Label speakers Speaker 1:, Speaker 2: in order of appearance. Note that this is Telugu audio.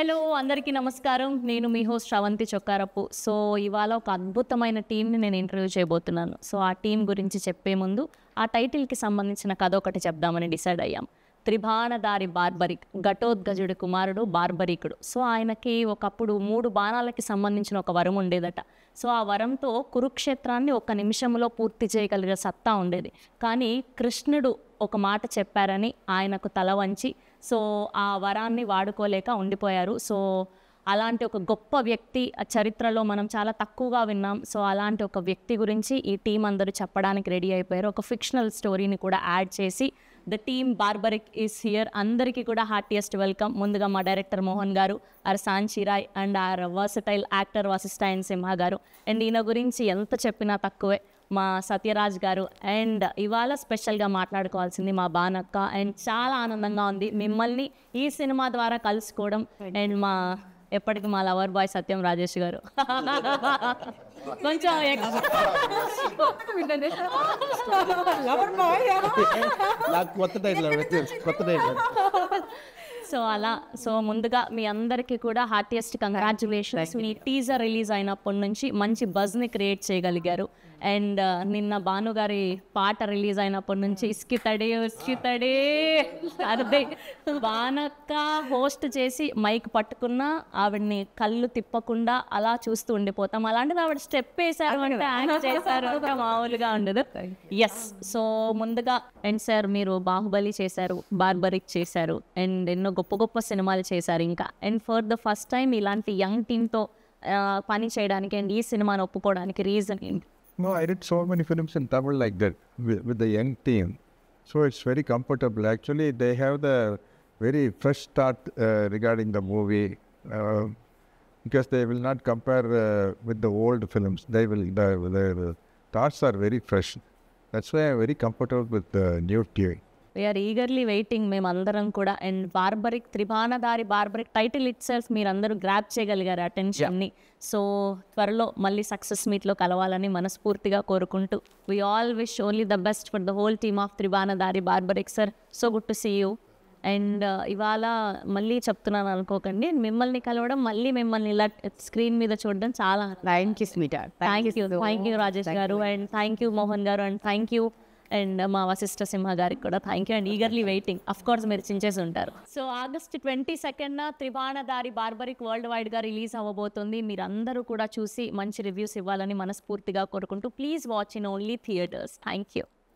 Speaker 1: హలో అందరికీ నమస్కారం. నేను మీ హోస్ట్ శ్రవంతి చొక్కారపు. సో ఇవాళ ఒక అద్భుతమైన టీంని నేను ఇంటర్వ్యూ చేయబోతున్నాను. సో ఆ టీం గురించి చెప్పే ముందు ఆ టైటిల్కి సంబంధించిన కథ ఒకటి చెప్దామని డిసైడ్ అయ్యాం. త్రిబాణధారి బార్బరిక్, ఘటోద్గజుడి కుమారుడు బార్బరికుడు. సో ఆయనకి ఒకప్పుడు 3 బాణాలకి సంబంధించిన ఒక వరం ఉండేదట. సో ఆ వరంతో కురుక్షేత్రాన్ని ఒక నిమిషంలో పూర్తి చేయగలిగే సత్తా ఉండేది. కానీ కృష్ణుడు ఒక మాట చెప్పారని ఆయనకు తల వంచి సో ఆ వరాన్ని వాడుకోలేక ఉండిపోయారు. సో అలాంటి ఒక గొప్ప వ్యక్తి చరిత్రలో మనం చాలా తక్కువగా విన్నాం. సో అలాంటి ఒక వ్యక్తి గురించి ఈ టీం అందరూ చెప్పడానికి రెడీ అయిపోయారు. ఒక ఫిక్షనల్ స్టోరీని కూడా యాడ్ చేసి the team Barbarik is here. అందరికీ కూడా హార్టియెస్ట్ వెల్కమ్. ముందుగా మా director Mohan garu, our Sanchirai and our versatile actor Vasishta N Simha garu. And ఈయన గురించి ఎంత చెప్పినా తక్కువే మా సత్యరాజ్ గారు. అండ్ ఇవాళ స్పెషల్గా మాట్లాడుకోవాల్సింది మా బానక్క. అండ్ చాలా ఆనందంగా ఉంది మిమ్మల్ని ఈ సినిమా ద్వారా కలుసుకోవడం. అండ్ మా ఎప్పటికీ మా లవర్ బాయ్ సత్యం రాజేష్ గారు కొంచెం సో అలా సో ముందుగా మీ అందరికీ కూడా హార్టియెస్ట్ కంగ్రాచ్యులేషన్స్. మీ టీజర్ రిలీజ్ అయినప్పటి నుంచి మంచి బజ్ని క్రియేట్ చేయగలిగారు. అండ్ నిన్న భానుగారి పాట రిలీజ్ అయినప్పటి నుంచి ఇస్కితడే అదే బానక్క హోస్ట్ చేసి మైక్ పట్టుకున్నా ఆవిడ్ని కళ్ళు తిప్పకుండా అలా చూస్తూ ఉండిపోతాం. అలాంటిది ఆవిడ స్టెప్ వేశారు అంటే యాక్ట్ చేశారు అంటే మామూలుగా ఉండదు. ఎస్. సో ముందుగా అండ్ సార్ మీరు బాహుబలి చేశారు, బార్బరిక్ చేశారు అండ్ ఎన్నో గొప్ప గొప్ప సినిమాలు చేశారు ఇంకా. And for the first time ఇలాంటి యంగ్ టీమ్తో పని చేయడానికి అండ్ ఈ సినిమాని ఒప్పుకోవడానికి రీజన్ ఏంటి?
Speaker 2: No, I did so many films in Tamil like that with the young team. So it's very comfortable. Actually, they have the very fresh start regarding the movie because they will not compare with the old films. They will, their thoughts are very fresh. That's why I'm very comfortable with the new team.
Speaker 1: We are eagerly waiting మేమందరం కూడా. And Barbarik, Tribanadhari Barbarik title itself మీరందరూ గ్రాప్ చేయగలిగారు అటెన్షన్ని. సో త్వరలో మళ్ళీ సక్సెస్ మీట్లో కలవాలని మనస్ఫూర్తిగా కోరుకుంటూ we all wish only the best for the whole team of Tribanadhari Barbarik sir. So good to see you. And ఇవాళ మళ్ళీ చెప్తున్నాను అనుకోకండి, మిమ్మల్ని కలవడం మళ్ళీ మిమ్మల్ని ఇలా స్క్రీన్ మీద చూడడం చాలా థ్యాంక్ యూ రాజేష్ గారు. అండ్ థ్యాంక్ యూ మోహన్ గారు. అండ్ థ్యాంక్ యూ అండ్ మా వశిష్ఠ సింహ గారికి కూడా thank you. And eagerly waiting. Of course మీరు చించేసి ఉంటారు. సో ఆగస్ట్ 22న త్రిబాణధారి బార్బరిక్ వరల్డ్ వైడ్గా రిలీజ్ అవ్వబోతుంది. మీరందరూ కూడా చూసి మంచి రివ్యూస్ ఇవ్వాలని మనస్ఫూర్తిగా కోరుకుంటూ please watch in only theatres. Thank you.